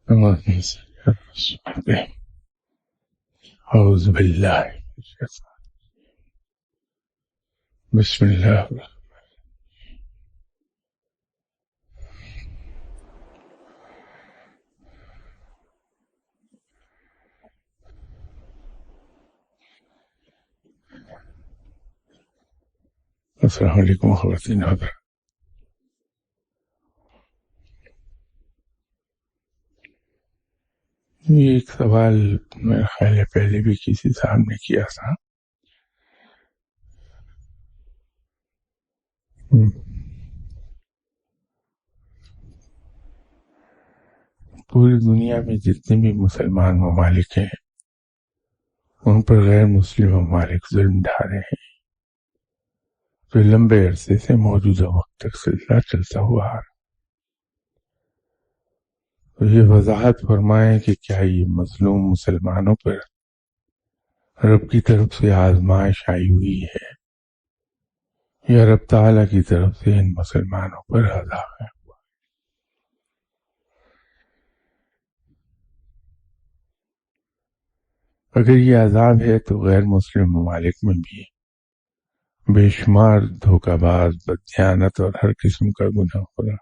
أعوذ بالله من الشيطان. بسم الله الرحمن السلام علیکم خواتین حضرات. یہ ایک سوال میرا خیال ہے پہلے بھی کسی صاحب نے کیا تھا. پوری دنیا میں جتنے بھی مسلمان ممالک ہیں ان پر غیر مسلم ممالک ظلم ڈھا رہے ہیں جو لمبے عرصے سے موجودہ وقت تک سلسلہ چلتا ہوا آ رہا. تو یہ وضاحت فرمائیں کہ کیا یہ مظلوم مسلمانوں پر رب کی طرف سے آزمائش آئی ہوئی ہے یا رب تعالیٰ کی طرف سے ان مسلمانوں پر عذاب ہے؟ اگر یہ عذاب ہے تو غیر مسلم ممالک میں بھی بے شمار دھوکہ باز، بددیانت اور ہر قسم کا گناہ ہو رہا.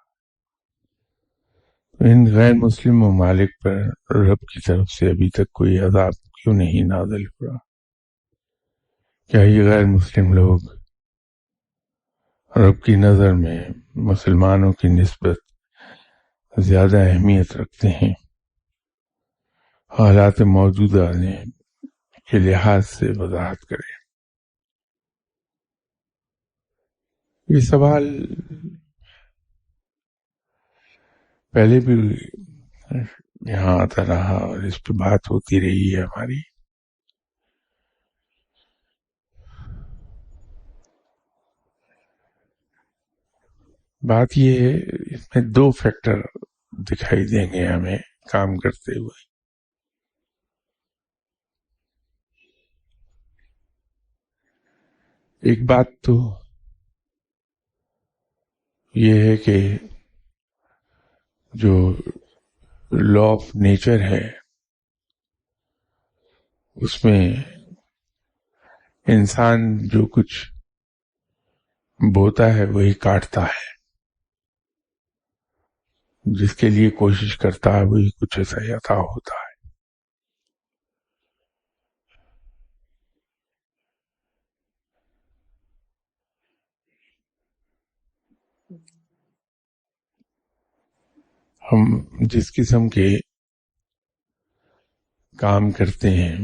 ان غیر مسلم ممالک پر رب کی طرف سے ابھی تک کوئی عذاب کیوں نہیں نازل ہو رہا؟ کیا یہ غیر مسلم لوگ رب کی نظر میں مسلمانوں کی نسبت زیادہ اہمیت رکھتے ہیں؟ حالات موجودہ کے لحاظ سے وضاحت کریں. یہ سوال پہلے بھی یہاں آتا رہا اور اس پہ بات ہوتی رہی ہے ہماری. بات یہ ہے اس میں دو فیکٹر دکھائی دیں گے ہمیں کام کرتے ہوئے. ایک بات تو یہ ہے کہ جو لا آف نیچر ہے اس میں انسان جو کچھ بوتا ہے وہی کاٹتا ہے، جس کے لیے کوشش کرتا ہے وہی کچھ ایسا عطا ہوتا ہے. ہم جس قسم کے کام کرتے ہیں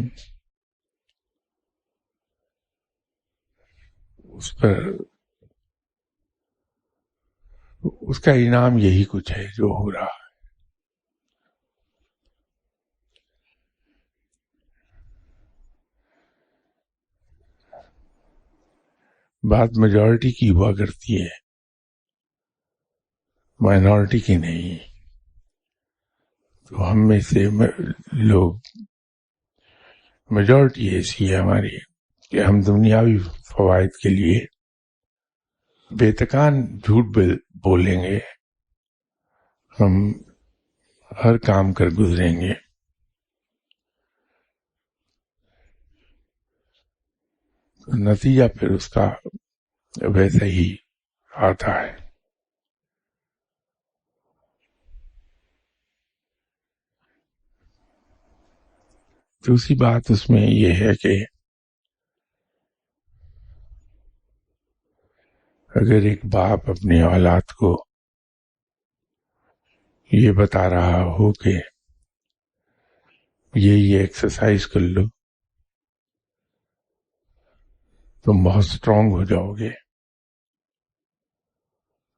اس پر اس کا انعام یہی کچھ ہے جو ہو رہا ہے. بات میجورٹی کی ہوا کرتی ہے، مائنورٹی کی نہیں. تو ہم میں سے لوگ میجورٹی ایسی ہے ہماری کہ ہم دنیاوی فوائد کے لیے بے تکان جھوٹ بولیں گے، ہم ہر کام کر گزریں گے. نتیجہ پھر اس کا ویسا ہی آتا ہے. دوسری بات اس میں یہ ہے کہ اگر ایک باپ اپنی اولاد کو یہ بتا رہا ہو کہ یہ ایکسرسائز کر لو تم بہت اسٹرانگ ہو جاؤ گے،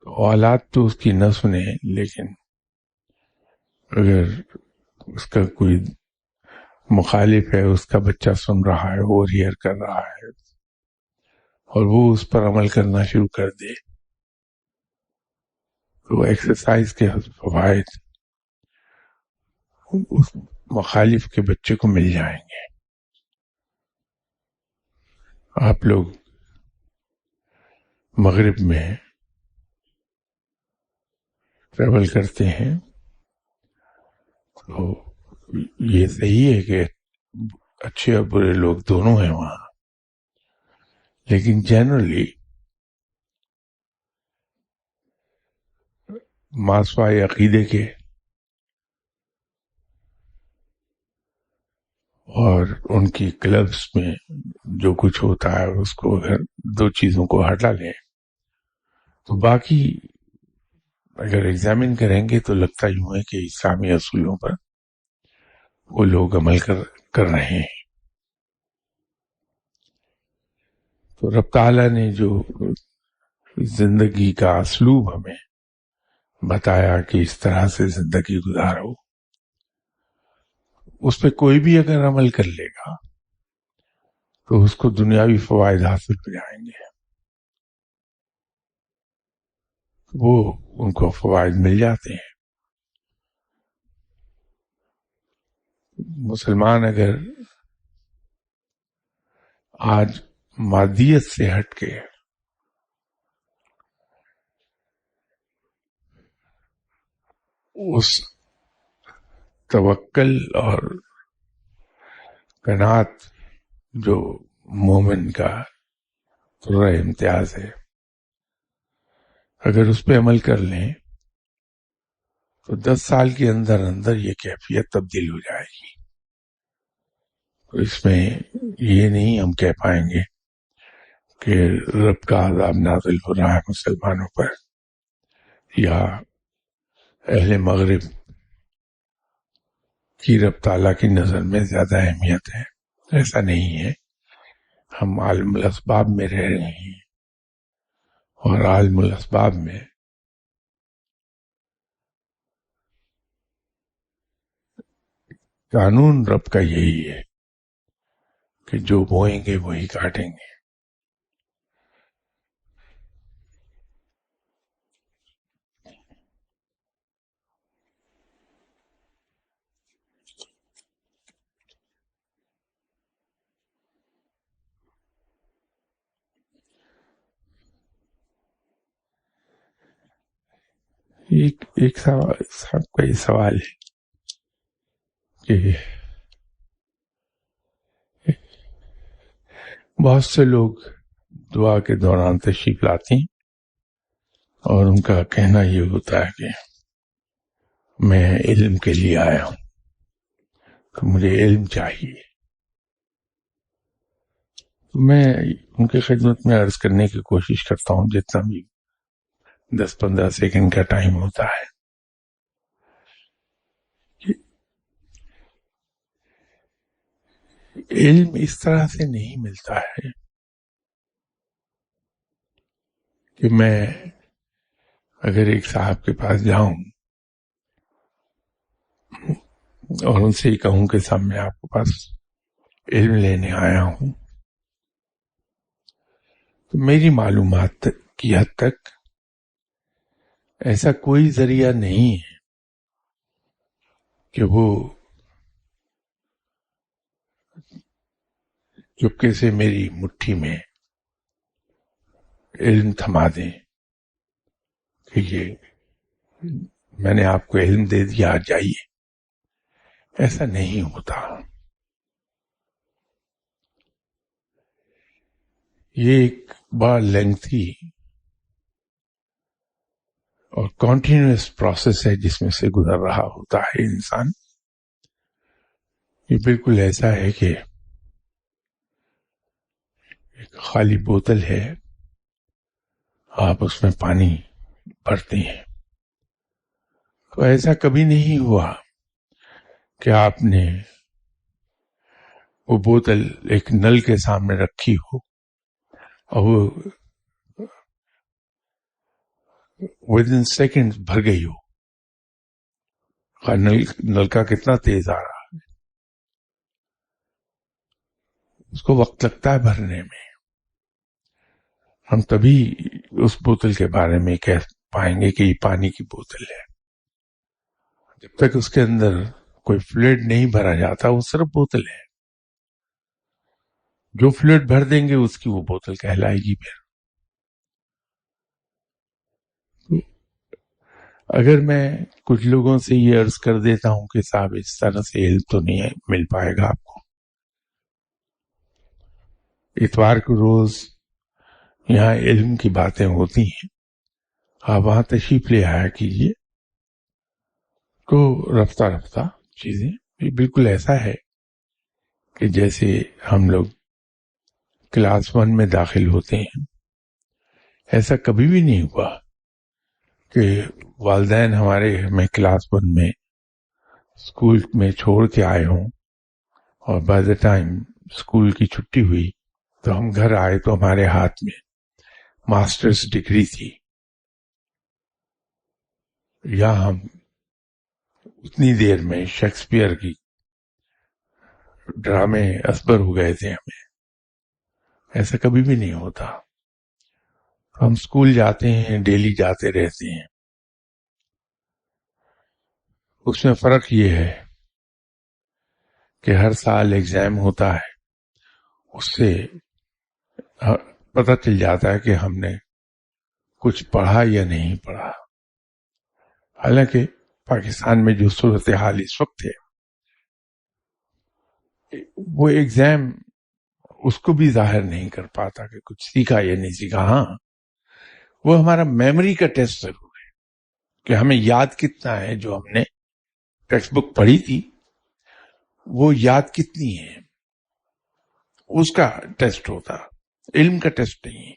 تو اولاد تو اس کی نہ سنے، لیکن اگر اس کا کوئی مخالف ہے، اس کا بچہ سن رہا ہے، وہ ریئر کر رہا ہے اور وہ اس پر عمل کرنا شروع کر دے تو ایکسرسائز کے فوائد اس مخالف کے بچے کو مل جائیں گے. آپ لوگ مغرب میں ٹریول کرتے ہیں تو یہ صحیح ہے کہ اچھے اور برے لوگ دونوں ہیں وہاں، لیکن جنرلی ماسوائے عقیدے کے اور ان کی کلبس میں جو کچھ ہوتا ہے اس کو اگر دو چیزوں کو ہٹا لیں تو باقی اگر ایگزامن کریں گے تو لگتا یوں ہے کہ اسلامی اصولوں پر وہ لوگ عمل کر رہے ہیں. تو رب تعالیٰ نے جو زندگی کا اسلوب ہمیں بتایا کہ اس طرح سے زندگی گزارو، اس پہ کوئی بھی اگر عمل کر لے گا تو اس کو دنیاوی فوائد حاصل ہو جائیں گے، وہ ان کو فوائد مل جاتے ہیں. مسلمان اگر آج مادیت سے ہٹ کے اس توکل اور قناعت جو مومن کا پورا امتیاز ہے، اگر اس پہ عمل کر لیں تو 10 سال کے اندر اندر یہ کیفیت تبدیل ہو جائے گی. تو اس میں یہ نہیں ہم کہہ پائیں گے کہ رب کا عذاب نازل ہو رہا ہے مسلمانوں پر یا اہل مغرب کی رب تعالیٰ کی نظر میں زیادہ اہمیت ہے. ایسا نہیں ہے. ہم عالم الاسباب میں رہ رہے ہیں اور عالم الاسباب میں قانون رب کا یہی ہے کہ جو بوئیں گے وہی کاٹیں گے. ایک سوال صاحب کا یہ سوال ہے کہ بہت سے لوگ دعا کے دوران تشریف لاتی ہیں اور ان کا کہنا یہ ہوتا ہے کہ میں علم کے لیے آیا ہوں تو مجھے علم چاہیے. میں ان کی خدمت میں عرض کرنے کی کوشش کرتا ہوں جتنا بھی 10-15 سیکنڈ کا ٹائم ہوتا ہے. علم اس طرح سے نہیں ملتا ہے کہ میں اگر ایک صاحب کے پاس جاؤں اور ان سے ہی کہوں کہ صاحب میں آپ کے پاس علم لینے آیا ہوں، تو میری معلومات کی حد تک ایسا کوئی ذریعہ نہیں ہے کہ وہ چپکے سے میری مٹھی میں علم تھما دیں کہ یہ میں نے آپ کو علم دے دیا، آ جائیے. ایسا نہیں ہوتا. یہ ایک بڑا لینتھی اور کنٹینیوس پروسیس ہے جس میں سے گزر رہا ہوتا ہے انسان. یہ بالکل ایسا ہے کہ ایک خالی بوتل ہے، آپ اس میں پانی بھرتے ہیں، تو ایسا کبھی نہیں ہوا کہ آپ نے وہ بوتل ایک نل کے سامنے رکھی ہو اور وہ ودن سیکنڈ بھر گئی ہو. نل کا کتنا تیز آ رہا ہے، اس کو وقت لگتا ہے بھرنے میں. ہم تبھی اس بوتل کے بارے میں کہہ پائیں گے کہ یہ پانی کی بوتل ہے. جب تک اس کے اندر کوئی فلوئڈ نہیں بھرا جاتا وہ صرف بوتل ہے. جو فلوئڈ بھر دیں گے اس کی وہ بوتل کہلائے گی. پھر اگر میں کچھ لوگوں سے یہ عرض کر دیتا ہوں کہ صاحب اس طرح سے علم تو نہیں مل پائے گا آپ کو، اتوار کو روز یہاں علم کی باتیں ہوتی ہیں، آپ وہاں تشریف لے آیا کیجیے، تو رفتہ رفتہ چیزیں بالکل ایسا ہے کہ جیسے ہم لوگ کلاس 1 میں داخل ہوتے ہیں، ایسا کبھی بھی نہیں ہوا کہ والدین ہمارے ہمیں کلاس 1 میں اسکول میں چھوڑ کے آئے ہوں اور بائی دا ٹائم اسکول کی چھٹی ہوئی تو ہم گھر آئے تو ہمارے ہاتھ میں ماسٹرز ڈگری تھی، یا ہم اتنی دیر میں شیکسپیئر کی ڈرامے اسبر ہو گئے تھے ہمیں، ایسا کبھی بھی نہیں ہوتا. ہم اسکول جاتے ہیں، ڈیلی جاتے رہتے ہیں. اس میں فرق یہ ہے کہ ہر سال ایگزام ہوتا ہے، اس سے پتہ چل جاتا ہے کہ ہم نے کچھ پڑھا یا نہیں پڑھا. حالانکہ پاکستان میں جو صورتحال اس وقت ہے، وہ ایگزام اس کو بھی ظاہر نہیں کر پاتا کہ کچھ سیکھا یا نہیں سیکھا. ہاں، وہ ہمارا میموری کا ٹیسٹ ضرور ہے کہ ہمیں یاد کتنا ہے، جو ہم نے ٹیکسٹ بک پڑھی تھی وہ یاد کتنی ہے، اس کا ٹیسٹ ہوتا، علم کا ٹیسٹ نہیں ہے.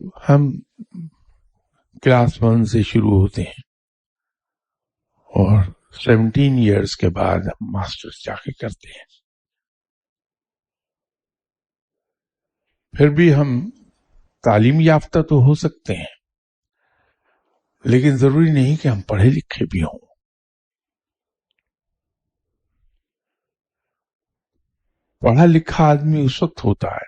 تو ہم کلاس 1 سے شروع ہوتے ہیں اور 17 ایئرس کے بعد ہم ماسٹرز جا کے کرتے ہیں. پھر بھی ہم تعلیم یافتہ تو ہو سکتے ہیں، لیکن ضروری نہیں کہ ہم پڑھے لکھے بھی ہوں. پڑھا لکھا آدمی اس وقت ہوتا ہے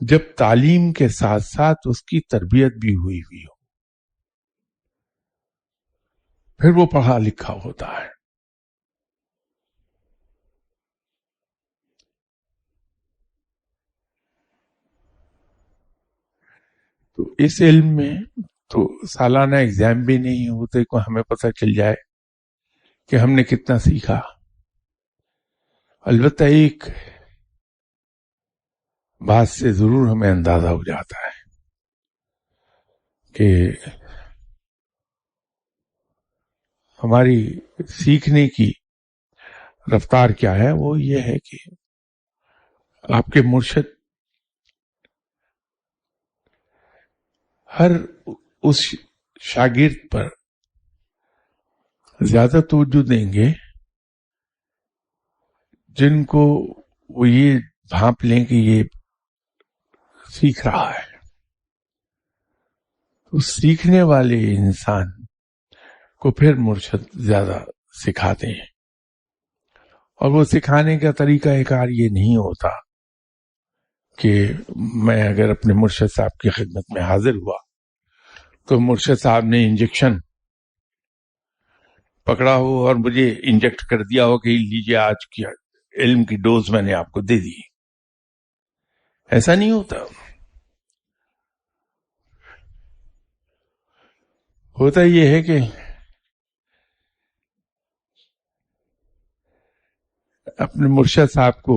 جب تعلیم کے ساتھ ساتھ اس کی تربیت بھی ہوئی ہو، پھر وہ پڑھا لکھا ہوتا ہے. تو اس علم میں تو سالانہ ایگزام بھی نہیں ہوتے کو ہمیں پتہ چل جائے کہ ہم نے کتنا سیکھا. البتہ ایک بات سے ضرور ہمیں اندازہ ہو جاتا ہے کہ ہماری سیکھنے کی رفتار کیا ہے. وہ یہ ہے کہ آپ کے مرشد ہر اس شاگرد پر زیادہ توجہ دیں گے جن کو وہ یہ بھانپ لیں کہ یہ سیکھ رہا ہے. تو سیکھنے والے انسان کو پھر مرشد زیادہ سکھاتے ہیں، اور وہ سکھانے کا طریقہ کار یہ نہیں ہوتا کہ میں اگر اپنے مرشد صاحب کی خدمت میں حاضر ہوا تو مرشد صاحب نے انجیکشن پکڑا ہو اور مجھے انجیکٹ کر دیا ہو کہ لیجیے آج کی علم کی ڈوز میں نے آپ کو دے دی. ایسا نہیں ہوتا. ہوتا یہ ہے کہ اپنے مرشد صاحب کو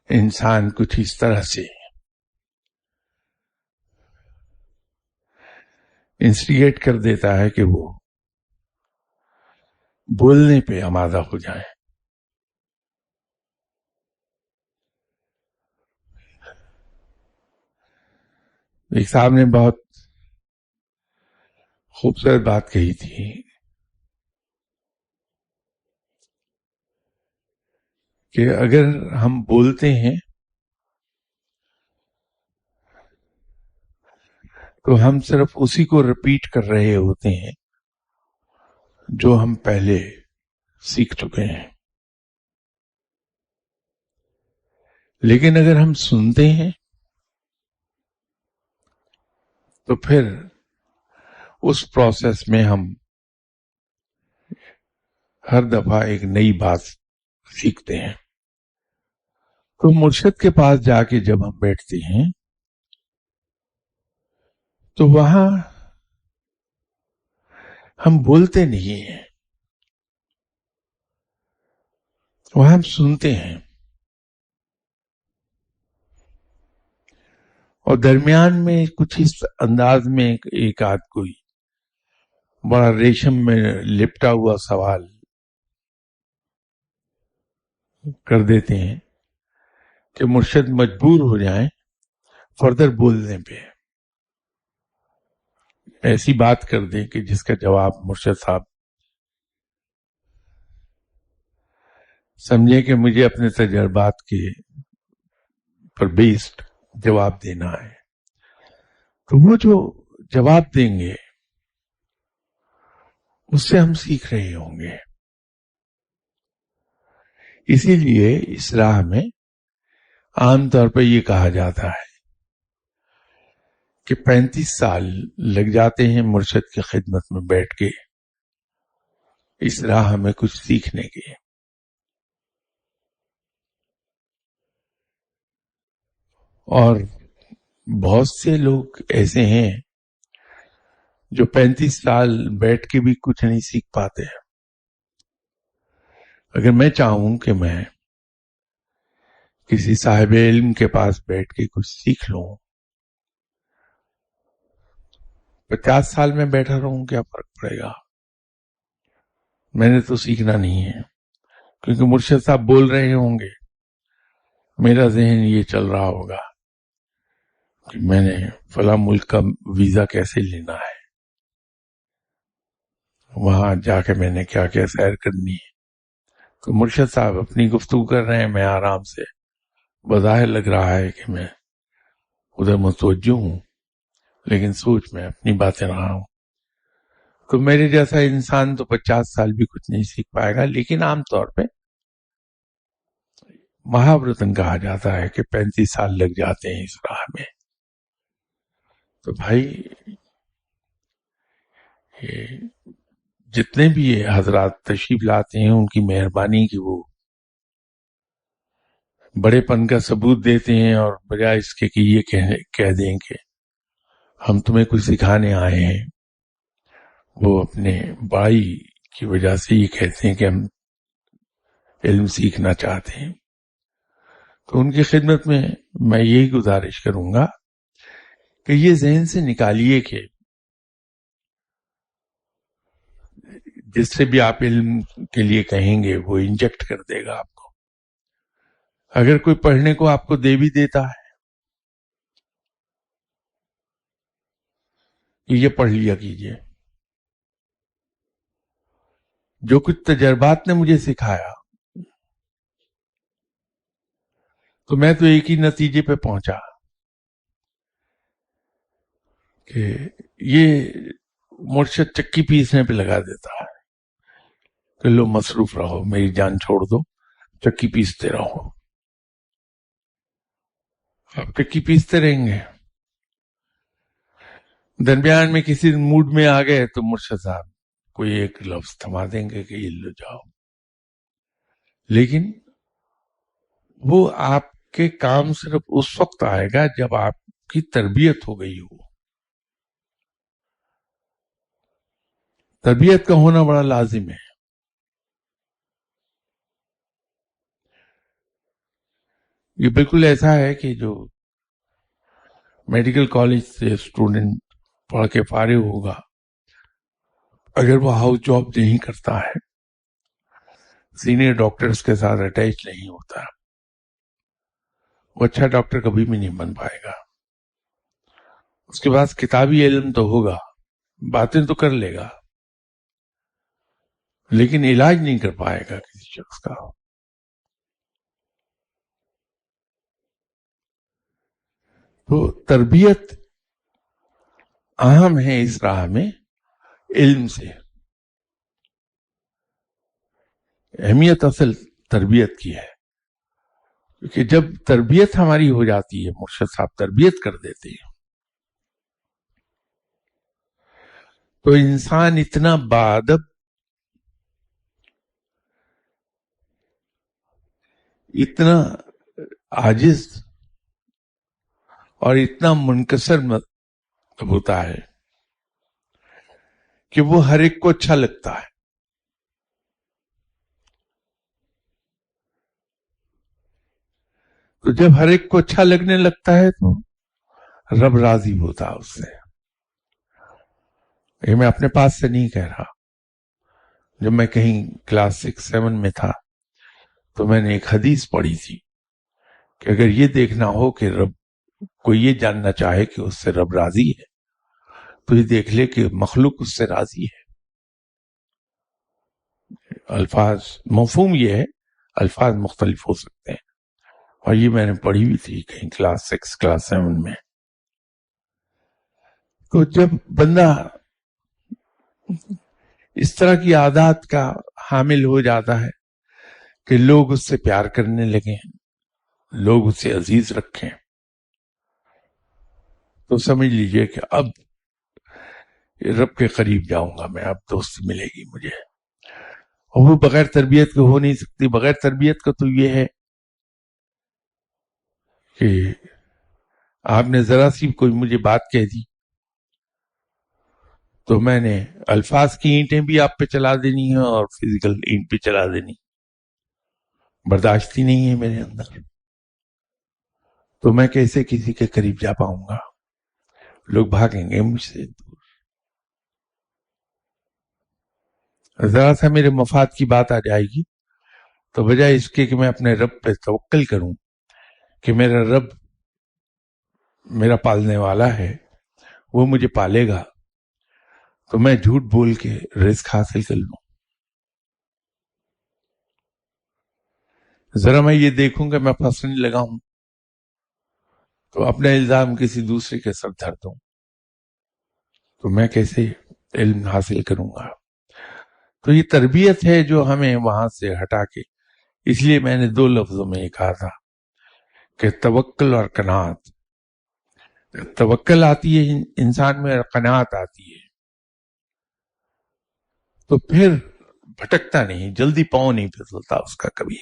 انسان کچھ اس طرح سے انسٹیگیٹ کر دیتا ہے کہ وہ بولنے پہ آمادہ ہو جائیں. ایک صاحب نے بہت خوبصورت بات کہی تھی کہ اگر ہم بولتے ہیں تو ہم صرف اسی کو ریپیٹ کر رہے ہوتے ہیں جو ہم پہلے سیکھ چکے ہیں. لیکن اگر ہم سنتے ہیں تو پھر اس پروسیس میں ہم ہر دفعہ ایک نئی بات سیکھتے ہیں. تو مرشد کے پاس جا کے جب ہم بیٹھتے ہیں تو وہاں ہم بولتے نہیں ہیں, وہاں ہم سنتے ہیں. اور درمیان میں کچھ اس انداز میں ایک آدھ کوئی بڑا ریشم میں لپٹا ہوا سوال کر دیتے ہیں کہ مرشد مجبور ہو جائیں فردر بولنے پہ, ایسی بات کر دیں کہ جس کا جواب مرشد صاحب سمجھے کہ مجھے اپنے تجربات کے پر بیسڈ جواب دینا ہے. تو وہ جو جواب دیں گے اس سے ہم سیکھ رہے ہوں گے. اسی لیے اس راہ میں عام طور پر یہ کہا جاتا ہے کہ 35 سال لگ جاتے ہیں مرشد کی خدمت میں بیٹھ کے اس راہ میں کچھ سیکھنے کے. اور بہت سے لوگ ایسے ہیں جو 35 سال بیٹھ کے بھی کچھ نہیں سیکھ پاتے ہیں. اگر میں چاہوں کہ میں کسی صاحب علم کے پاس بیٹھ کے کچھ سیکھ لوں, 50 سال میں بیٹھا رہوں کیا فرق پڑے گا؟ میں نے تو سیکھنا نہیں ہے, کیونکہ مرشد صاحب بول رہے ہوں گے, میرا ذہن یہ چل رہا ہوگا کہ میں نے فلاں ملک کا ویزا کیسے لینا ہے, وہاں جا کے میں نے کیا کیا سیر کرنی ہے. تو مرشد صاحب اپنی گفتگو کر رہے ہیں, میں آرام سے, بظاہر لگ رہا ہے کہ میں ادھر متوجہ ہوں لیکن سوچ میں اپنی باتیں رہا ہوں. تو میرے جیسا انسان تو 50 سال بھی کچھ نہیں سیکھ پائے گا. لیکن عام طور پہ محاورتن کہا جاتا ہے کہ 35 سال لگ جاتے ہیں اس راہ میں. تو بھائی جتنے بھی یہ حضرات تشریف لاتے ہیں ان کی مہربانی کی وہ بڑے پن کا ثبوت دیتے ہیں, اور بجائے اس کے کہ یہ کہہ دیں کہ ہم تمہیں کچھ سکھانے آئے ہیں, وہ اپنے بڑائی کی وجہ سے یہ کہتے ہیں کہ ہم علم سیکھنا چاہتے ہیں. تو ان کی خدمت میں میں یہی گزارش کروں گا کہ یہ ذہن سے نکالیے کہ جس سے بھی آپ علم کے لیے کہیں گے وہ انجیکٹ کر دے گا آپ کو. اگر کوئی پڑھنے کو آپ کو دے بھی دیتا ہے کہ یہ پڑھ لیا کیجئے, جو کچھ تجربات نے مجھے سکھایا تو میں تو ایک ہی نتیجے پہ پہنچا کہ یہ مرشد چکی پیسنے پہ لگا دیتا ہے کہ لو مصروف رہو, میری جان چھوڑ دو, چکی پیستے رہو. آپ چکی پیستے رہیں گے, درمیان میں کسی موڈ میں آ گئے تو مرشد صاحب کوئی ایک لفظ تھما دیں گے کہ یہ لو جاؤ. لیکن وہ آپ کے کام صرف اس وقت آئے گا جب آپ کی تربیت ہو گئی ہو. تربیت کا ہونا بڑا لازم ہے. یہ بالکل ایسا ہے کہ جو میڈیکل کالج سے اسٹوڈنٹ پڑھ کے فارغ ہوگا, اگر وہ ہاؤس جاب نہیں کرتا ہے, سینئر ڈاکٹرز کے ساتھ اٹیچ نہیں ہوتا, وہ اچھا ڈاکٹر کبھی بھی نہیں بن پائے گا. اس کے پاس کتابی علم تو ہوگا, باتیں تو کر لے گا, لیکن علاج نہیں کر پائے گا کسی شخص کا. تو تربیت اہم ہے اس راہ میں علم سے. اہمیت اصل تربیت کی ہے, کیونکہ جب تربیت ہماری ہو جاتی ہے, مرشد صاحب تربیت کر دیتے ہیں, تو انسان اتنا باادب اتنا عاجز اور اتنا منکسر ہوتا ہے کہ وہ ہر ایک کو اچھا لگتا ہے. تو جب ہر ایک کو اچھا لگنے لگتا ہے تو رب راضی ہوتا ہے اس سے. یہ میں اپنے پاس سے نہیں کہہ رہا. جب میں کہیں کلاس 6-7 میں تھا تو میں نے ایک حدیث پڑھی تھی کہ اگر یہ دیکھنا ہو کہ رب کوئی یہ جاننا چاہے کہ اس سے رب راضی ہے تو یہ دیکھ لے کہ مخلوق اس سے راضی ہے. الفاظ مفہوم یہ ہے, الفاظ مختلف ہو سکتے ہیں, اور یہ میں نے پڑھی بھی تھی کہیں کلاس 6-7 میں. تو جب بندہ اس طرح کی عادات کا حامل ہو جاتا ہے کہ لوگ اس سے پیار کرنے لگیں, لوگ اسے عزیز رکھیں, تو سمجھ لیجئے کہ اب رب کے قریب جاؤں گا میں, اب دوستی ملے گی مجھے. اور وہ بغیر تربیت کے ہو نہیں سکتی. بغیر تربیت کا تو یہ ہے کہ آپ نے ذرا سی کوئی مجھے بات کہہ دی تو میں نے الفاظ کی اینٹیں بھی آپ پہ چلا دینی ہیں اور فزیکل اینٹ پہ چلا دینی. برداشت ہی نہیں ہے میرے اندر. تو میں کیسے کسی کے قریب جا پاؤں گا؟ لوگ بھاگیں گے مجھ سے. ذرا سا میرے مفاد کی بات آ جائے گی تو بجائے اس کے کہ میں اپنے رب پہ توکل کروں کہ میرا رب میرا پالنے والا ہے, وہ مجھے پالے گا, تو میں جھوٹ بول کے رزق حاصل کر لوں. ذرا میں یہ دیکھوں کہ میں پھنسنے لگا ہوں تو اپنا الزام کسی دوسرے کے سر دھر دوں, تو میں کیسے علم حاصل کروں گا؟ تو یہ تربیت ہے جو ہمیں وہاں سے ہٹا کے, اس لیے میں نے 2 لفظوں میں یہ کہا تھا کہ توکل اور قناعت. توکل آتی ہے انسان میں اور قناعت آتی ہے تو پھر بھٹکتا نہیں, جلدی پاؤں نہیں پھسلتا اس کا کبھی.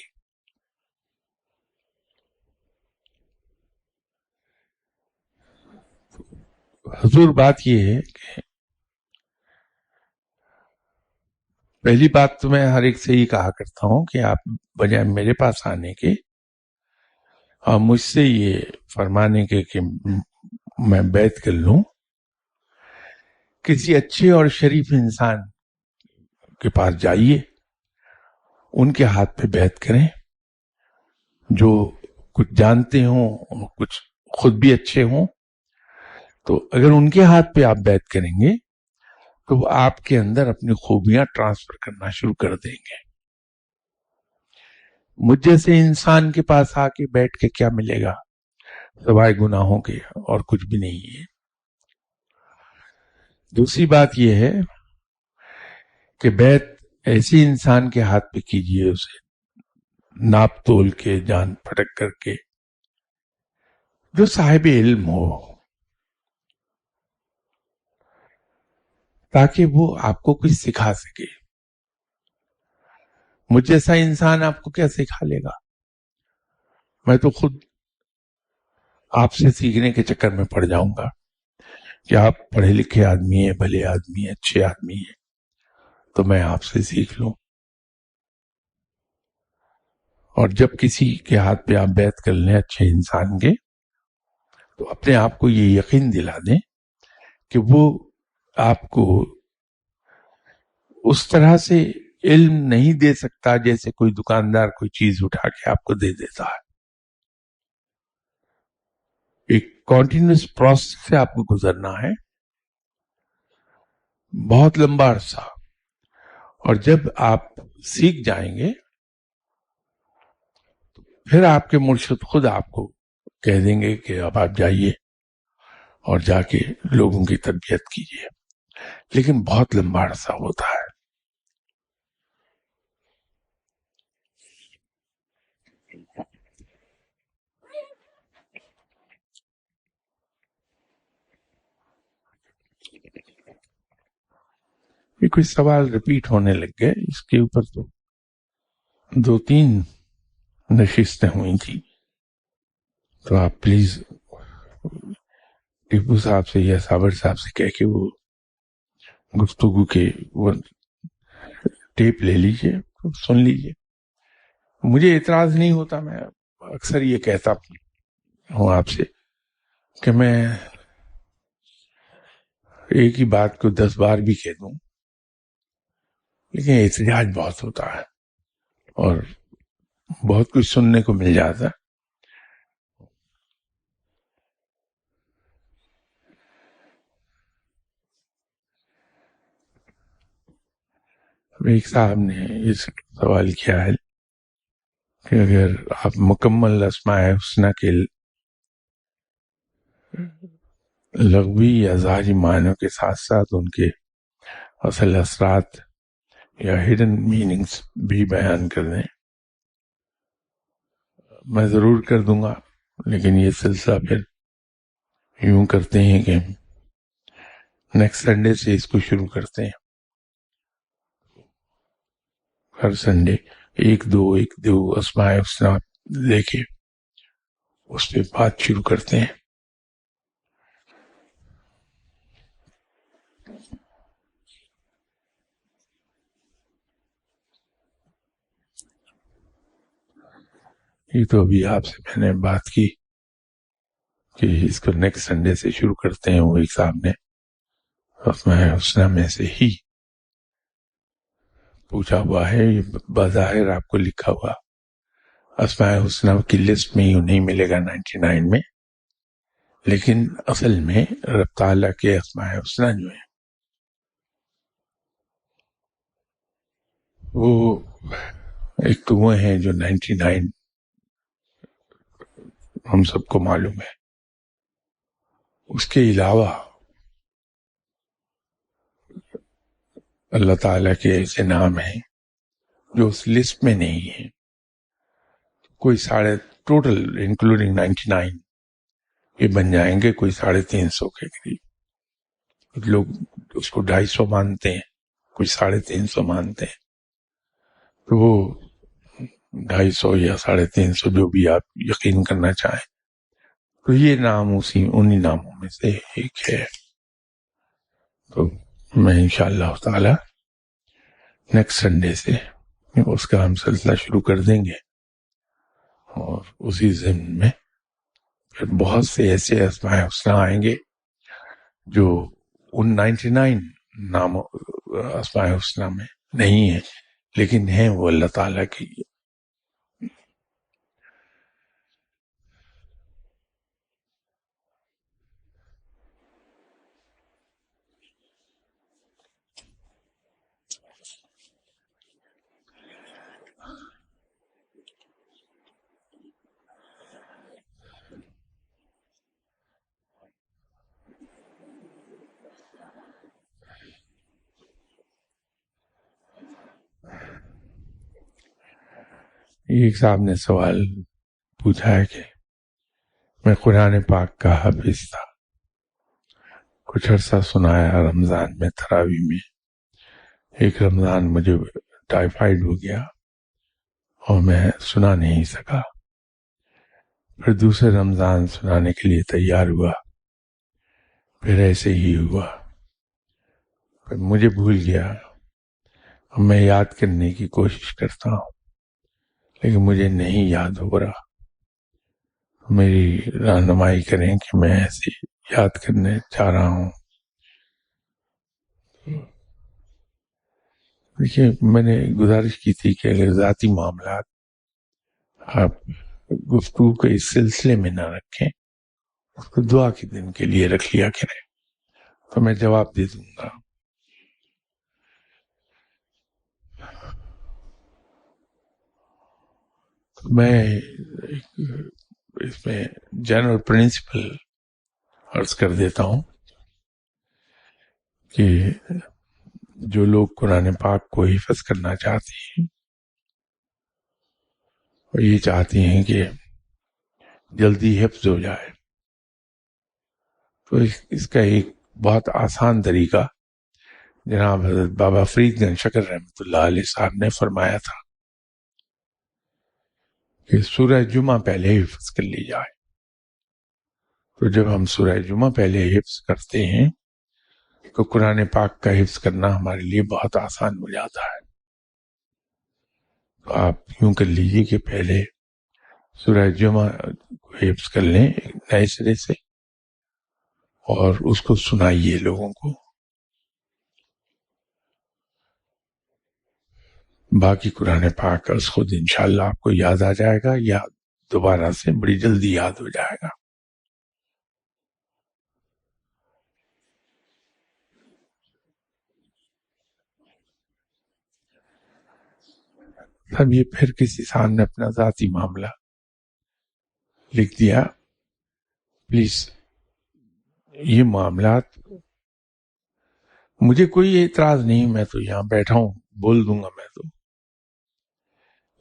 حضور بات یہ ہے کہ پہلی بات تو میں ہر ایک سے ہی کہا کرتا ہوں کہ آپ بجائے میرے پاس آنے کے اور مجھ سے یہ فرمانے کے کہ میں بیعت کر لوں, کسی اچھے اور شریف انسان کے پاس جائیے, ان کے ہاتھ پہ بیعت کریں, جو کچھ جانتے ہوں, کچھ خود بھی اچھے ہوں. تو اگر ان کے ہاتھ پہ آپ بیعت کریں گے تو وہ آپ کے اندر اپنی خوبیاں ٹرانسفر کرنا شروع کر دیں گے. مجھ جیسے انسان کے پاس آ کے بیٹھ کے کیا ملے گا سوائے گناہوں کے, اور کچھ بھی نہیں ہے. دوسری بات یہ ہے کہ بیعت ایسی انسان کے ہاتھ پہ کیجئے, اسے ناپ تول کے, جان پھٹک کر کے, جو صاحب علم ہو, تاکہ وہ آپ کو کچھ سکھا سکے. مجھ جیسا انسان آپ کو کیا سکھا لے گا؟ میں تو خود آپ سے سیکھنے کے چکر میں پڑ جاؤں گا کہ آپ پڑھے لکھے آدمی ہیں, بھلے آدمی ہیں, اچھے آدمی ہیں, تو میں آپ سے سیکھ لوں. اور جب کسی کے ہاتھ پہ آپ بیعت کر لیں اچھے انسان کے, تو اپنے آپ کو یہ یقین دلا دیں کہ وہ آپ کو اس طرح سے علم نہیں دے سکتا جیسے کوئی دکاندار کوئی چیز اٹھا کے آپ کو دے دیتا ہے. ایک کنٹینیوس پروسیس سے آپ کو گزرنا ہے, بہت لمبا عرصہ. اور جب آپ سیکھ جائیں گے پھر آپ کے مرشد خود آپ کو کہہ دیں گے کہ اب آپ جائیے اور جا کے لوگوں کی تربیت کیجیے. لیکن بہت لمبا عرصہ ہوتا ہے. یہ کچھ سوال ریپیٹ ہونے لگ گئے, اس کے اوپر تو 2-3 نشستیں ہوئی تھی. تو آپ پلیز ٹیپو صاحب سے یا صابر صاحب سے کہہ کے وہ گفتگو کے وہ ٹیپ لے لیجئے, سن لیجئے. مجھے اعتراض نہیں ہوتا, میں اکثر یہ کہتا ہوں آپ سے کہ میں ایک ہی بات کو 10 بار بھی کہہ دوں, لیکن احتجاج بہت ہوتا ہے اور بہت کچھ سننے کو مل جاتا ہے. ایک صاحب نے یہ سوال کیا ہے کہ اگر آپ مکمل اسماء حسنہ کے لغوی یا ظاہری معنوں کے ساتھ ساتھ ان کے اصل اثرات یا ہڈن میننگز بھی بیان کر دیں. میں ضرور کر دوں گا, لیکن یہ سلسلہ پھر یوں کرتے ہیں کہ نیکسٹ سنڈے سے اس کو شروع کرتے ہیں. ہر سنڈے ایک دو اسماء حسنہ لے کے اس پہ بات شروع کرتے ہیں. یہ تو ابھی آپ سے میں نے بات کی کہ اس کو نیکسٹ سنڈے سے شروع کرتے ہیں. وہ ایک صاحب نے اسماء حسنہ میں سے ہی پوچھا ہوا ہے, یہ بظاہر آپ کو لکھا ہوا اسماء حسنہ کی لسٹ میں یوں نہیں ملے گا 99 میں, لیکن اصل میں رب تعالیٰ کے اسماء حسنہ جو ہیں وہ ایک تو وہ ہیں جو 99 ہم سب کو معلوم ہے. اس کے علاوہ اللہ تعالیٰ کے ایسے نام ہیں جو اس لسٹ میں نہیں ہیں. کوئی ٹوٹل انکلوڈنگ 99 یہ بن جائیں گے کوئی 350 کے قریب. کچھ لوگ اس کو 250 مانتے ہیں, کچھ 350 مانتے ہیں. تو وہ 250 یا 350 جو بھی آپ یقین کرنا چاہیں, تو یہ نام انہی ناموں میں سے ایک ہے. تو میں انشاءاللہ تعالی نیکسٹ سنڈے سے اس کا ہم سلسلہ شروع کر دیں گے, اور اسی ضمن میں پھر بہت سے ایسے اسماء حسنہ آئیں گے جو ان 99 ناموں اسماء حسنہ میں نہیں ہیں, لیکن ہیں وہ اللہ تعالیٰ کی. ایک صاحب نے سوال پوچھا ہے کہ میں قرآن پاک کا حافظ تھا, کچھ عرصہ سنایا رمضان میں تراویح میں. ایک رمضان مجھے ٹائیفائیڈ ہو گیا اور میں سنا نہیں سکا. پھر دوسرے رمضان سنانے کے لیے تیار ہوا, پھر ایسے ہی ہوا, پھر مجھے بھول گیا. اب میں یاد کرنے کی کوشش کرتا ہوں لیکن مجھے نہیں یاد ہو رہا. میری رہنمائی کریں کہ میں ایسے یاد کرنے چاہ رہا ہوں. دیکھیے, میں نے گزارش کی تھی کہ اگر ذاتی معاملات آپ گفتگو کے اس سلسلے میں نہ رکھیں, اس کو دعا کے دن کے لیے رکھ لیا کریں, تو میں جواب دے دوں گا. میں اس میں جنرل پرنسپل عرض کر دیتا ہوں کہ جو لوگ قرآن پاک کو حفظ کرنا چاہتے ہیں اور یہ چاہتے ہیں کہ جلدی حفظ ہو جائے, تو اس کا ایک بہت آسان طریقہ جناب حضرت بابا فرید گنج شکر رحمۃ اللہ علیہ صاحب نے فرمایا تھا کہ سورہ جمعہ پہلے حفظ کر لی جائے. تو جب ہم سورہ جمعہ پہلے حفظ کرتے ہیں تو قرآن پاک کا حفظ کرنا ہمارے لیے بہت آسان ہو جاتا ہے. تو آپ یوں کر لیجیے کہ پہلے سورہ جمعہ کو حفظ کر لیں نئے سرے سے اور اس کو سنائیے لوگوں کو. باقی قرآن پاک از خود انشاءاللہ آپ کو یاد آ جائے گا یا دوبارہ سے بڑی جلدی یاد ہو جائے گا. اب یہ پھر کسی صاحب نے اپنا ذاتی معاملہ لکھ دیا. پلیز یہ معاملات مجھے کوئی اعتراض نہیں، میں تو یہاں بیٹھا ہوں بول دوں گا میں تو،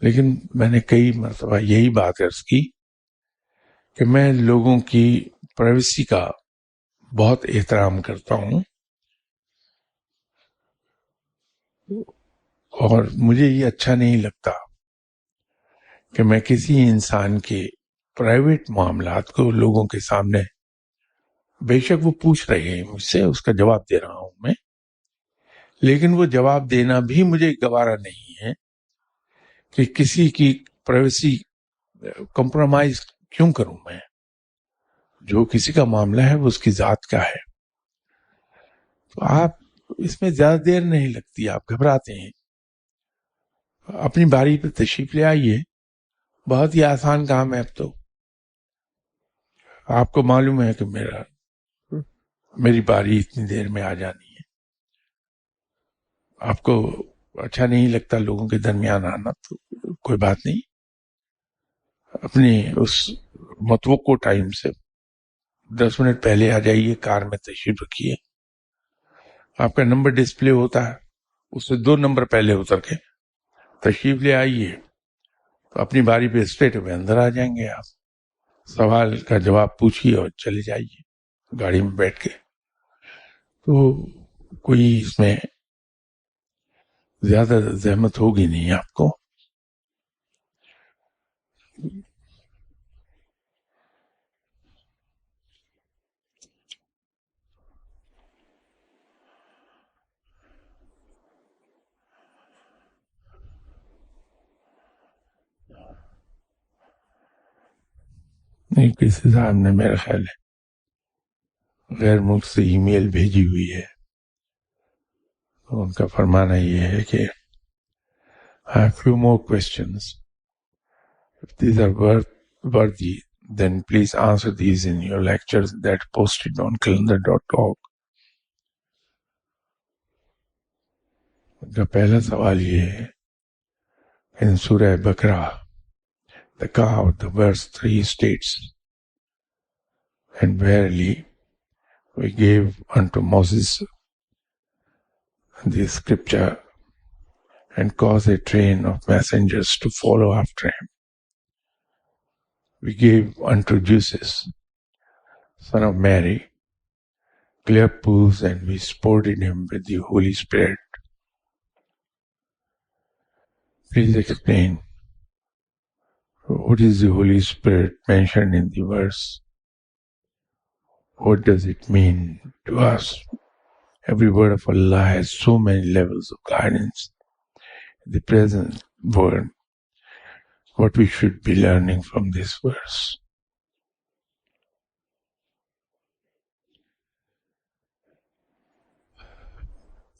لیکن میں نے کئی مرتبہ یہی بات عرض کی کہ میں لوگوں کی پرائیویسی کا بہت احترام کرتا ہوں اور مجھے یہ اچھا نہیں لگتا کہ میں کسی انسان کے پرائیویٹ معاملات کو لوگوں کے سامنے، بے شک وہ پوچھ رہے ہیں مجھ سے، اس کا جواب دے رہا ہوں میں، لیکن وہ جواب دینا بھی مجھے گوارا نہیں ہے کہ کسی کی پرائیویسی کمپرومائز کیوں کروں میں. جو کسی کا معاملہ ہے وہ اس کی ذات کا ہے. تو آپ اس میں زیادہ دیر نہیں لگتی، آپ گھبراتے ہیں. اپنی باری پہ تشریف لے آئیے، بہت ہی آسان کام ہے. اب تو آپ کو معلوم ہے کہ میری باری اتنی دیر میں آ جانی ہے. آپ کو اچھا نہیں لگتا لوگوں کے درمیان آنا، تو کوئی بات نہیں، اپنی اس متوقع ٹائم سے 10 منٹ پہلے آ جائیے، کار میں تشریف رکھیے. آپ کا نمبر ڈسپلے ہوتا ہے، اس سے 2 نمبر پہلے اتر کے تشریف لے آئیے، تو اپنی باری پہ اسٹریٹ میں اندر آ جائیں گے. آپ سوال کا جواب پوچھیے اور چلے جائیے گاڑی میں بیٹھ کے. تو کوئی اس میں زیادہ زحمت ہوگی نہیں آپ کو. نہیں، کسی صاحب نے میرا خیال ہے غیر ملک سے ای میل بھیجی ہوئی ہے، ان کا فرمانا یہ ہے کہ I have few more questions. If these are worthy, then please answer these in your lectures that posted on calendar.org. ان کا پہلا سوال یہ ہے، in Surah Baqarah, the cow, the verse 3 states, and verily we gave unto Moses the scripture and caused a train of messengers to follow after him. We gave unto Jesus, son of Mary, clear proofs, and we supported him with the Holy Spirit. Please explain, what is the Holy Spirit mentioned in the verse? What does it mean to us? Every word of Allah has so many levels of guidance. The present word, what we should be learning from this verse.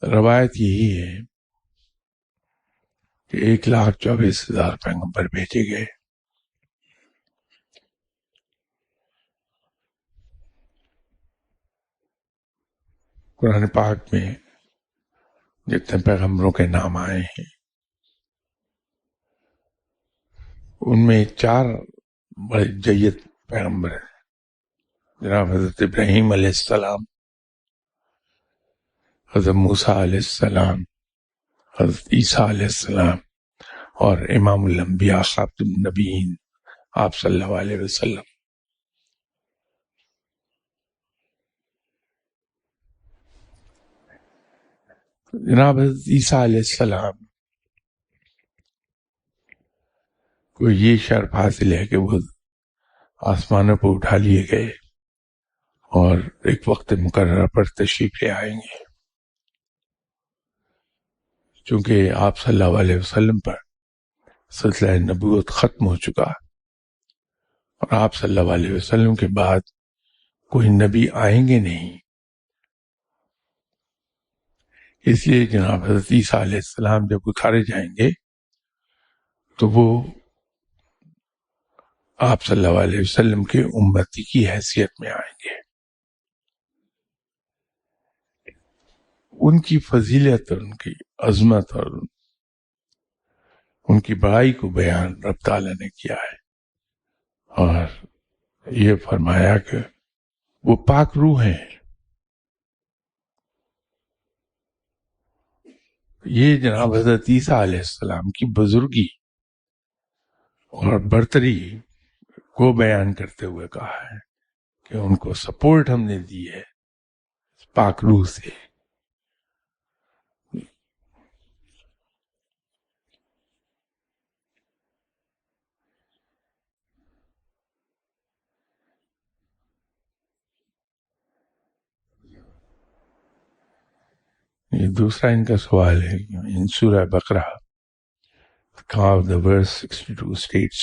روایت یہی ہے کہ 1,24,000 پیغمبر بھیجے گئے. قرآن پاک میں جتنے پیغمبروں کے نام آئے ہیں ان میں 4 بڑے جید پیغمبر ہیں. جناب حضرت ابراہیم علیہ السلام، حضرت موسیٰ علیہ السلام، حضرت عیسیٰ علیہ السلام اور امام الانبیاء خاتم النبیین آپ صلی اللہ علیہ وسلم. جناب حضرت عیسیٰ علیہ السلام کو یہ شرف حاصل ہے کہ وہ آسمانوں پر اٹھا لیے گئے اور ایک وقت مقررہ پر تشریف لے آئیں گے. چونکہ آپ صلی اللہ علیہ وسلم پر سلسلہ نبوت ختم ہو چکا اور آپ صلی اللہ علیہ وسلم کے بعد کوئی نبی آئیں گے نہیں، اس لیے جناب حضرت عیسیٰ علیہ السلام جب اتارے جائیں گے تو وہ آپ صلی اللہ علیہ وسلم کے امتی کی حیثیت میں آئیں گے. ان کی فضیلت اور ان کی عظمت اور ان کی بڑائی کو بیان رب تعالیٰ نے کیا ہے اور یہ فرمایا کہ وہ پاک روح ہیں. یہ جناب حضرت عیسیٰ علیہ السلام کی بزرگی اور برتری کو بیان کرتے ہوئے کہا ہے کہ ان کو سپورٹ ہم نے دی ہے پاک روح سے. یہ دوسرا ان کا سوال ہے ان سورہ بقرہ کہاں the verse 62 states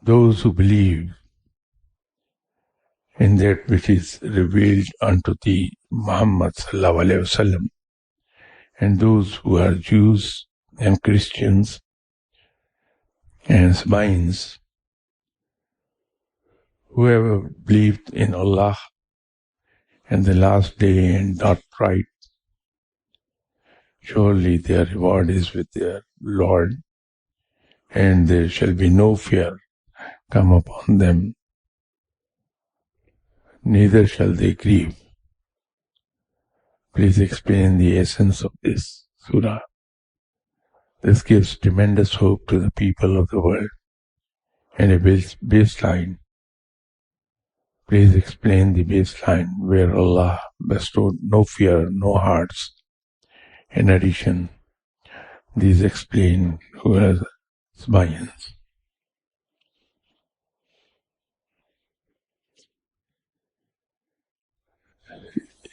those who believe in that which is revealed unto thee Muhammad sallallahu alaihi wasallam and those who are Jews and Christians and Sabaeans, whoever believed in Allah and the last day and not right, surely their reward is with their Lord, and there shall be no fear come upon them, neither shall they grieve. Please explain the essence of this surah. This gives tremendous hope to the people of the world and a baseline. Please explain the baseline where Allah bestowed no fear, no hearts. In addition, these explain who are Sabaeans.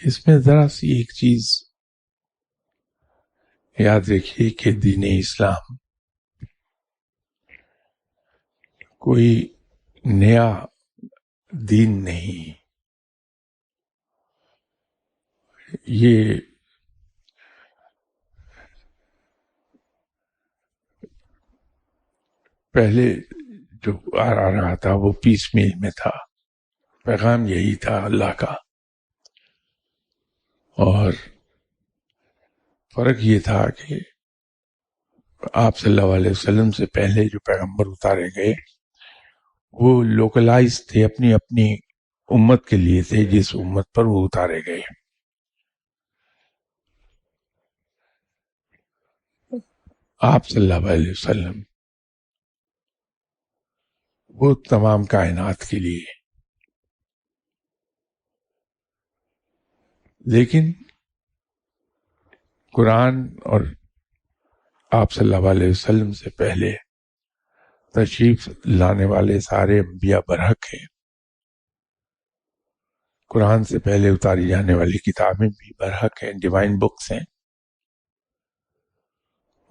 اس میں ذرا سی ایک چیز یاد رکھیے کہ دین اسلام کوئی نیا دین نہیں. یہ پہلے جو آ رہا تھا وہ پیس میل میں تھا، پیغام یہی تھا اللہ کا، اور فرق یہ تھا کہ آپ صلی اللہ علیہ وسلم سے پہلے جو پیغمبر اتارے گئے وہ لوکلائز تھے، اپنی اپنی امت کے لیے تھے جس امت پر وہ اتارے گئے. آپ صلی اللہ علیہ وسلم وہ تمام کائنات کے لیے. لیکن قرآن اور آپ صلی اللہ علیہ وسلم سے پہلے تشریف لانے والے سارے انبیاء برحق ہیں. قرآن سے پہلے اتاری جانے والی کتابیں بھی برحق ہیں، ڈیوائن بکس ہیں،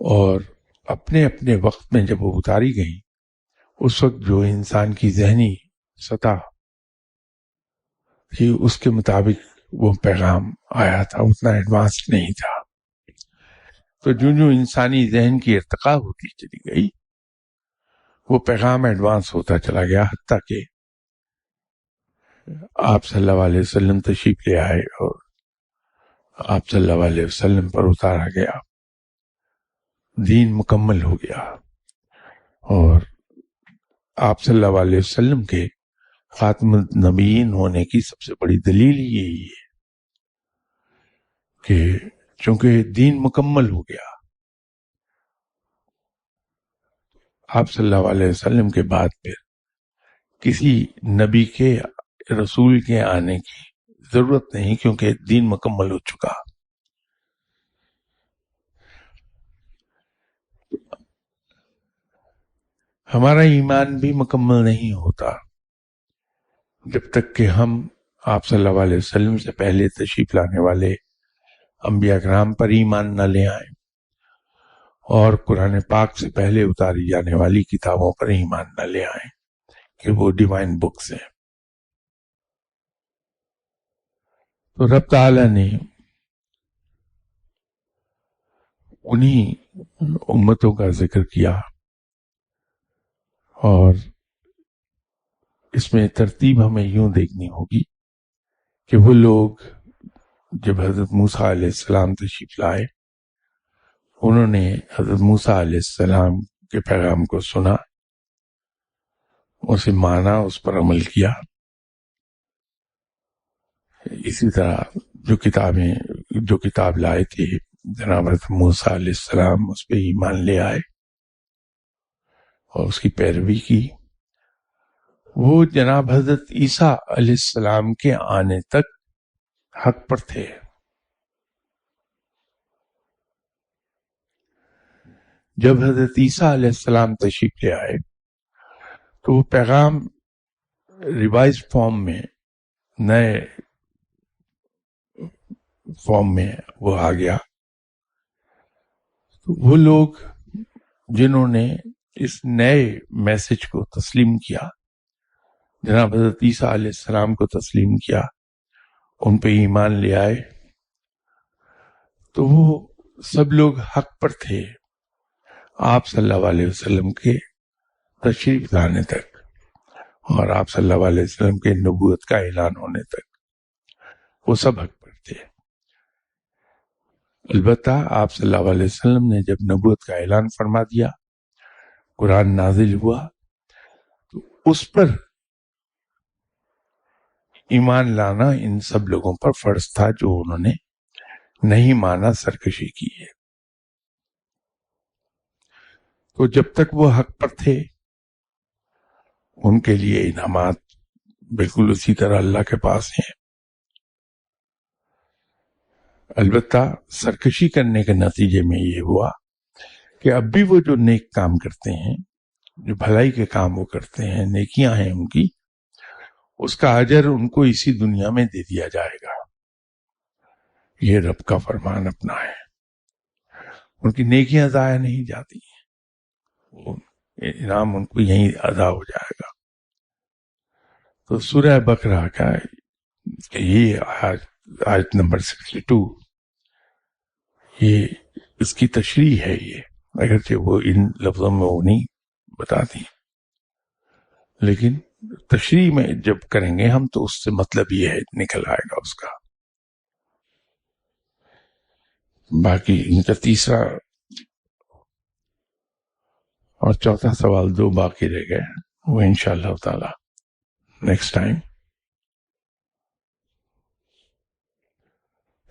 اور اپنے اپنے وقت میں جب وہ اتاری گئیں اس وقت جو انسان کی ذہنی سطح تھی اس کے مطابق وہ پیغام آیا تھا، اتنا ایڈوانس نہیں تھا. تو جو انسانی ذہن کی ارتقاء ہوتی چلی گئی وہ پیغام ایڈوانس ہوتا چلا گیا، حتیٰ کہ آپ صلی اللہ علیہ وسلم تشریف لے آئے اور آپ صلی اللہ علیہ وسلم پر اتارا گیا، دین مکمل ہو گیا. اور آپ صلی اللہ علیہ وسلم کے خاتم النبیین ہونے کی سب سے بڑی دلیل یہی ہے کہ چونکہ دین مکمل ہو گیا، آپ صلی اللہ علیہ وسلم کے بعد پھر کسی نبی کے، رسول کے آنے کی ضرورت نہیں، کیونکہ دین مکمل ہو چکا. ہمارا ایمان بھی مکمل نہیں ہوتا جب تک کہ ہم آپ صلی اللہ علیہ وسلم سے پہلے تشریف لانے والے انبیاء کرام پر ایمان نہ لے آئیں اور قرآن پاک سے پہلے اتاری جانے والی کتابوں پر ایمان نہ لے آئیں کہ وہ ڈیوائن بکس ہیں. تو رب تعالیٰ نے انہی امتوں کا ذکر کیا اور اس میں ترتیب ہمیں یوں دیکھنی ہوگی کہ وہ لوگ جب حضرت موسیٰ علیہ السلام تشریف لائے انہوں نے حضرت موسیٰ علیہ السلام کے پیغام کو سنا، اسے مانا، اس پر عمل کیا. اسی طرح جو کتاب لائے تھے جناب حضرت موسیٰ علیہ السلام اس پہ ایمان لے آئے اور اس کی پیروی کی. وہ جناب حضرت عیسیٰ علیہ السلام کے آنے تک حق پر تھے. جب حضرت عیسیٰ علیہ السلام تشریف لے آئے تو وہ پیغام ریوائز فارم میں، نئے فارم میں وہ آ گیا. تو وہ لوگ جنہوں نے اس نئے میسج کو تسلیم کیا، جناب حضرت عیسیٰ علیہ السلام کو تسلیم کیا، ان پہ ایمان لے آئے، تو وہ سب لوگ حق پر تھے آپ صلی اللہ علیہ وسلم کے تشریف لانے تک اور آپ صلی اللہ علیہ وسلم کے نبوت کا اعلان ہونے تک وہ سب حق پر تھے. البتہ آپ صلی اللہ علیہ وسلم نے جب نبوت کا اعلان فرما دیا، قرآن نازل ہوا، تو اس پر ایمان لانا ان سب لوگوں پر فرض تھا جو انہوں نے نہیں مانا، سرکشی کی ہے. تو جب تک وہ حق پر تھے ان کے لیے انعامات بالکل اسی طرح اللہ کے پاس ہیں. البتہ سرکشی کرنے کے نتیجے میں یہ ہوا کہ اب بھی وہ جو نیک کام کرتے ہیں، جو بھلائی کے کام وہ کرتے ہیں، نیکیاں ہیں ان کی، اس کا اجر ان کو اسی دنیا میں دے دیا جائے گا. یہ رب کا فرمان اپنا ہے، ان کی نیکیاں ضائع نہیں جاتی ہیں، وہ انعام ان کو یہیں ادا ہو جائے گا. تو سورہ بقرہ کا یہ آیت نمبر 62 یہ اس کی تشریح ہے. یہ اگرچہ وہ ان لفظوں میں وہ نہیں بتاتی، لیکن تشریح میں جب کریں گے ہم تو اس سے مطلب یہ ہے نکل آئے گا اس کا. باقی ان کا تیسرا اور چوتھا سوال دو باقی رہ گئے، وہ انشاءاللہ تعالی نیکسٹ ٹائم.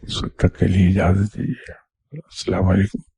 اس وقت تک کے لیے اجازت دیجیے. السلام علیکم.